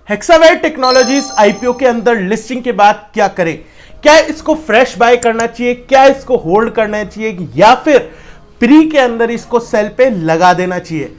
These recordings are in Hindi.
हेक्सावेयर टेक्नोलॉजीज आईपीओ के अंदर लिस्टिंग के बाद क्या करें? क्या इसको फ्रेश बाय करना चाहिए, क्या इसको होल्ड करना चाहिए, या फिर प्री के अंदर इसको सेल पे लगा देना चाहिए?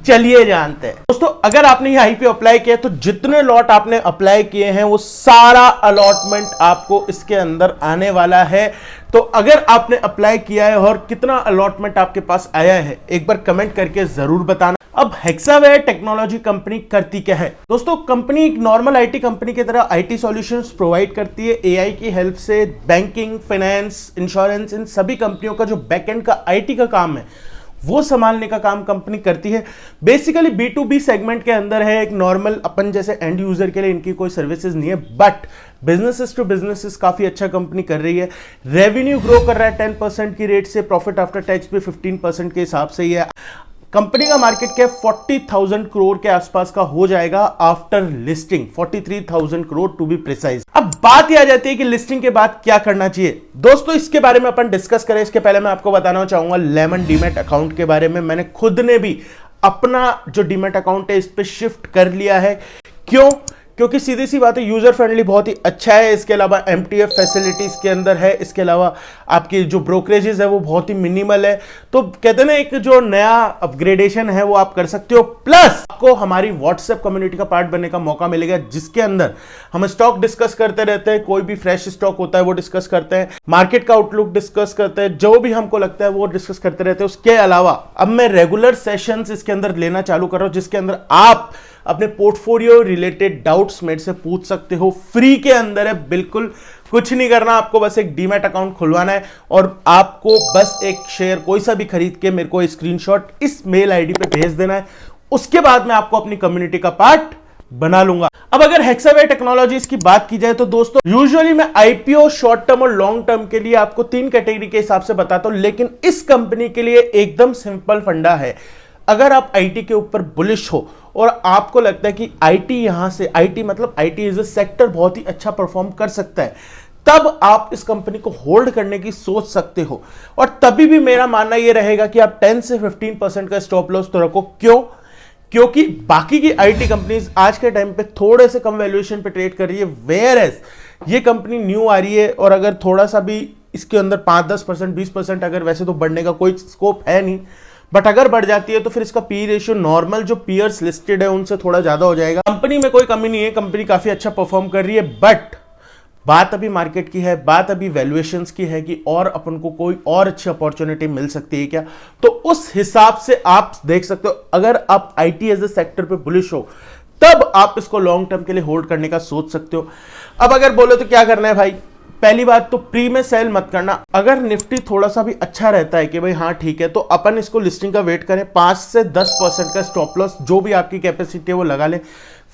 चलिए जानते हैं। दोस्तों, अगर आपने ये आईपीओ अप्लाई किया तो जितने लॉट आपने अप्लाई किए हैं वो सारा अलॉटमेंट आपको इसके अंदर आने वाला है। तो अगर आपने अप्लाई किया है और कितना अलॉटमेंट आपके पास आया है, एक बार कमेंट करके जरूर बताना। अब हेक्सावेयर टेक्नोलॉजी कंपनी करती क्या है? दोस्तों, कंपनी एक नॉर्मल आईटी कंपनी की तरह आईटी सॉल्यूशंस प्रोवाइड करती है। एआई की हेल्प से बैंकिंग, फाइनेंस, इंश्योरेंस, इन सभी कंपनियों का जो बैकएंड का आईटी का काम है वो संभालने का काम कंपनी करती है। बेसिकली B2B सेगमेंट के अंदर है। एक नॉर्मल अपन जैसे एंड यूजर के लिए इनकी कोई सर्विसेज नहीं है, बट बिजनेसेस टू बिजनेसेस काफी अच्छा कंपनी कर रही है। रेवेन्यू ग्रो कर रहा है 10% की रेट से, प्रॉफिट आफ्टर टैक्स भी 15% के हिसाब से ही है। कंपनी का मार्केट कैप 40,000 करोड़ के आसपास का हो जाएगा after listing, 43,000 crore to be precise. अब बात यह आ जाती है कि लिस्टिंग के बाद क्या करना चाहिए। दोस्तों, इसके बारे में अपन डिस्कस करें इसके पहले मैं आपको बताना चाहूंगा लेमन डीमैट अकाउंट के बारे में। मैंने खुद ने भी अपना जो डीमैट अकाउंट है इस पे शिफ्ट कर लिया है। क्यों? क्योंकि सीधी सी बात है, यूजर फ्रेंडली बहुत ही अच्छा है। इसके अलावा एमटीएफ फैसिलिटी इसके अंदर है। इसके अलावा आपकी जो ब्रोकरेजेस है वो बहुत ही मिनिमल है। तो कहते हैं ना, एक जो नया अपग्रेडेशन है वो आप कर सकते हो। प्लस आपको हमारी व्हाट्सएप कम्युनिटी का पार्ट बनने का मौका मिलेगा, जिसके अंदर हम स्टॉक डिस्कस करते रहते हैं। कोई भी फ्रेश स्टॉक होता है वो डिस्कस करते हैं, मार्केट का आउटलुक डिस्कस करते हैं, जो भी हमको लगता है वो डिस्कस करते रहते हैं। उसके अलावा अब मैं रेगुलर सेशंस इसके अंदर लेना चालू कर रहा हूं, जिसके अंदर आप अपने पोर्टफोलियो रिलेटेड डाउट्स मेरे से पूछ सकते हो। फ्री के अंदर है, बिल्कुल कुछ नहीं करना आपको, बस एक डीमैट अकाउंट खुलवाना है और आपको बस एक शेयर कोई सा भी खरीद के मेरे को स्क्रीनशॉट इस मेल आईडी पे भेज देना है। उसके बाद मैं आपको अपनी कम्युनिटी का पार्ट बना लूंगा। अब अगर हेक्सावेयर टेक्नोलॉजीज की बात की जाए तो दोस्तों, यूजुअली मैं आईपीओ शॉर्ट टर्म और लॉन्ग टर्म के लिए आपको 3 कैटेगरी के हिसाब से बताता हूं, लेकिन इस कंपनी के लिए एकदम सिंपल फंडा है। अगर आप आईटी के ऊपर बुलिश हो और आपको लगता है कि आईटी यहां से आईटी मतलब आईटी इज अ सेक्टर बहुत ही अच्छा परफॉर्म कर सकता है, तब आप इस कंपनी को होल्ड करने की सोच सकते हो। और तभी भी मेरा मानना यह रहेगा कि आप 10 से 15% का स्टॉप लॉस तो रखो। क्यों? क्योंकि बाकी की आईटी कंपनीज आज के टाइम पे थोड़े से कम वैल्यूएशन पे ट्रेड कर रही है, वेयर एज ये कंपनी न्यू आ रही है और अगर थोड़ा सा भी इसके अंदर 5-10%, 20%, अगर वैसे तो बढ़ने का कोई स्कोप है नहीं, बट अगर बढ़ जाती है तो फिर इसका पी रेशियो नॉर्मल जो पीयर्स लिस्टेड है उनसे थोड़ा ज्यादा हो जाएगा। कंपनी में कोई कमी नहीं है, कंपनी काफी अच्छा परफॉर्म कर रही है, बट बात अभी मार्केट की है, बात अभी वैल्यूएशंस की है कि और अपन को कोई और अच्छी अपॉर्चुनिटी मिल सकती है क्या। तो उस हिसाब से आप देख सकते हो, अगर आप आईटी एज ए सेक्टर पे बुलिश हो तब आप इसको लॉन्ग टर्म के लिए होल्ड करने का सोच सकते हो। अब अगर बोलो तो क्या करना है भाई? पहली बात तो प्री में सेल मत करना। अगर निफ्टी थोड़ा सा भी अच्छा रहता है कि भाई हाँ ठीक है, तो अपन इसको लिस्टिंग का वेट करें। 5 से 10% का स्टॉप लॉस जो भी आपकी कैपेसिटी है वो लगा ले।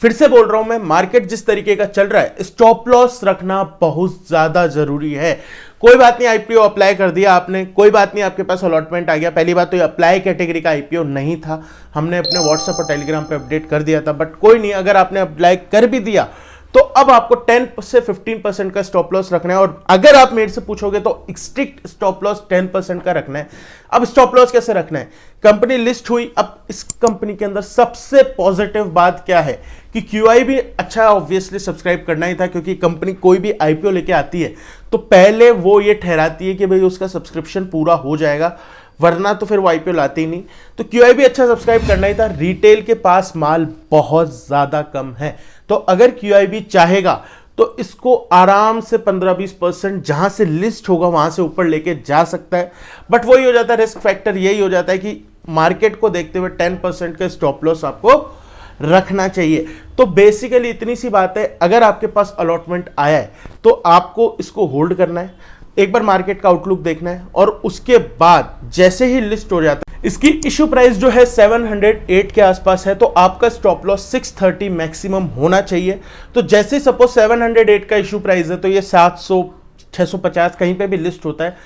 फिर से बोल रहा हूं मैं, मार्केट जिस तरीके का चल रहा है, स्टॉप लॉस रखना बहुत ज्यादा जरूरी है। कोई बात नहीं, आईपीओ अप्लाई कर दिया आपने, कोई बात नहीं, आपके पास अलॉटमेंट आ गया। पहली बात तो ये अप्लाई कैटेगरी का आईपीओ नहीं था, हमने अपने व्हाट्सएप और टेलीग्राम पे अपडेट कर दिया था, बट कोई नहीं, अगर आपने अप्लाई कर भी दिया तो अब आपको 10 से 15% का स्टॉप लॉस रखना है। और अगर आप मेरे से पूछोगे तो स्ट्रिक्ट स्टॉप लॉस 10% का रखना है। अब स्टॉप लॉस कैसे रखना है? कंपनी लिस्ट हुई, अब इस कंपनी के अंदर सबसे पॉजिटिव बात क्या है कि क्यूआई भी अच्छा ऑब्वियसली सब्सक्राइब करना ही था, क्योंकि कंपनी कोई भी आईपीओ लेके आती है तो पहले वो ये ठहराती है कि भाई उसका सब्सक्रिप्शन पूरा हो जाएगा, वरना तो फिर वो आईपीओ लाते ही नहीं। तो क्यूआई भी अच्छा सब्सक्राइब करना ही था। रिटेल के पास माल बहुत ज्यादा कम है, तो अगर क्यूआई भी चाहेगा तो इसको आराम से 15-20% जहां से लिस्ट होगा वहां से ऊपर लेके जा सकता है। बट वही हो जाता है, रिस्क फैक्टर यही हो जाता है कि मार्केट को देखते हुए 10% का स्टॉप लॉस आपको रखना चाहिए। तो बेसिकली इतनी सी बात है, अगर आपके पास अलॉटमेंट आया है तो आपको इसको होल्ड करना है, एक बार मार्केट का आउटलुक देखना है, और उसके बाद जैसे ही लिस्ट हो जाता है, इसकी इशू प्राइस जो है 708 के आसपास है, तो आपका स्टॉप लॉस 630 मैक्सिमम होना चाहिए। तो जैसे सपोज 708 का इशू प्राइस है तो ये 700, 650 कहीं पे भी लिस्ट होता है,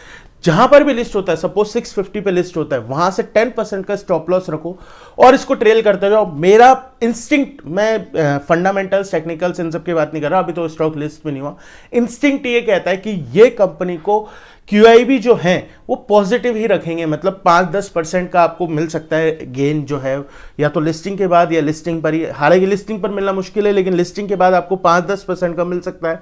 जहां पर भी लिस्ट होता है, सपोज 650 पे लिस्ट होता है, वहां से 10% का स्टॉप लॉस रखो और इसको ट्रेल करते जाओ। मेरा इंस्टिंक्ट, मैं फंडामेंटल्स, टेक्निकल्स इन सब की बात नहीं कर रहा, अभी तो स्टॉक लिस्ट में नहीं हुआ, इंस्टिंक्ट ये कहता है कि ये कंपनी को QIB जो है वो पॉजिटिव ही रखेंगे, मतलब 5-10% का आपको मिल सकता है गेन जो है, या तो लिस्टिंग के बाद या लिस्टिंग पर ही। हालांकि लिस्टिंग पर मिलना मुश्किल है, लेकिन लिस्टिंग के बाद आपको 5-10% का मिल सकता है।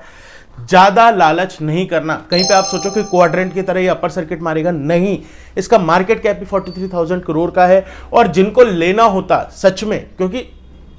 ज्यादा लालच नहीं करना। कहीं पे आप सोचो कि क्वाड्रेंट की तरह ये अपर सर्किट मारेगा, नहीं। इसका मार्केट कैप भी 43,000 करोड़ का है। और जिनको लेना होता सच में, क्योंकि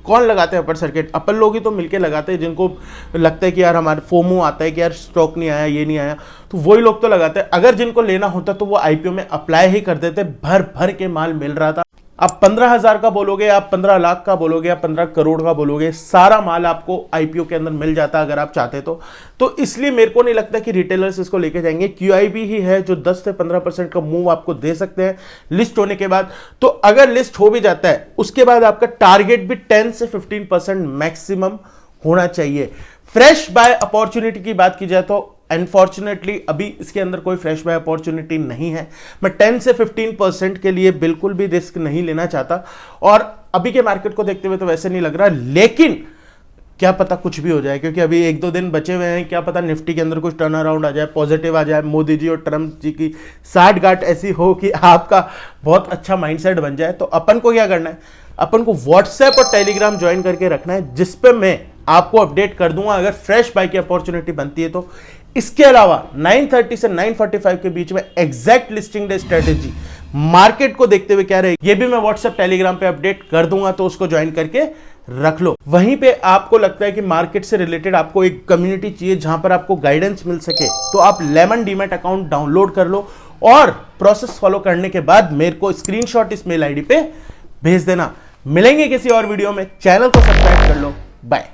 कौन लगाते हैं अपर सर्किट, अपन लोग ही तो मिलके लगाते हैं, जिनको लगता है कि यार हमारे फोमो आता है कि यार स्टॉक नहीं आया, ये नहीं आया, तो वही लोग तो लगाते हैं। अगर जिनको लेना होता तो वो आईपीओ में अप्लाई ही कर देते, भर भर के माल मिल रहा था। आप 15,000 का बोलोगे, आप 15 लाख का बोलोगे, आप 15 करोड़ का बोलोगे, सारा माल आपको आईपीओ के अंदर मिल जाता अगर आप चाहते तो इसलिए मेरे को नहीं लगता कि रिटेलर्स इसको लेके जाएंगे। QIB ही है जो 10 से 15% का मूव आपको दे सकते हैं लिस्ट होने के बाद। तो अगर लिस्ट हो भी जाता है, उसके बाद आपका टारगेट भी 10 से 15% मैक्सिमम होना चाहिए। फ्रेश बाय अपॉर्चुनिटी की बात की जाए तो अनफॉर्चुनेटली अभी इसके अंदर कोई फ्रेश बाय अपॉर्चुनिटी नहीं है। मैं 10 से 15% के लिए बिल्कुल भी रिस्क नहीं लेना चाहता, और अभी के मार्केट को देखते हुए तो वैसे नहीं लग रहा, लेकिन क्या पता कुछ भी हो जाए, क्योंकि अभी 1-2 दिन बचे हुए हैं। क्या पता निफ्टी के अंदर कुछ टर्न अराउंड आ जाए, पॉजिटिव आ जाए, मोदी जी और ट्रंप जी की साठगांठ ऐसी हो कि आपका बहुत अच्छा माइंडसेट बन जाए। तो अपन को क्या करना है, अपन को व्हाट्सएप और टेलीग्राम ज्वाइन करके रखना है, जिसपे मैं आपको अपडेट कर दूंगा अगर फ्रेश बाय की अपॉर्चुनिटी बनती है तो। इसके अलावा 9:30 से 9:45 के बीच में exact listing day strategy market को देखते हुए क्या रहेगी, ये भी मैं व्हाट्सएप टेलीग्राम पे अपडेट कर दूंगा, तो उसको ज्वाइन करके रख लो। वहीं पे आपको लगता है कि मार्केट से रिलेटेड आपको एक कम्युनिटी चाहिए जहां पर आपको गाइडेंस मिल सके, तो आप लेमन डीमैट अकाउंट डाउनलोड कर लो, और प्रोसेस फॉलो करने के बाद मेरे को स्क्रीनशॉट इस मेल आईडी पे भेज देना। मिलेंगे किसी और वीडियो में, चैनल को सब्सक्राइब कर लो। बाय।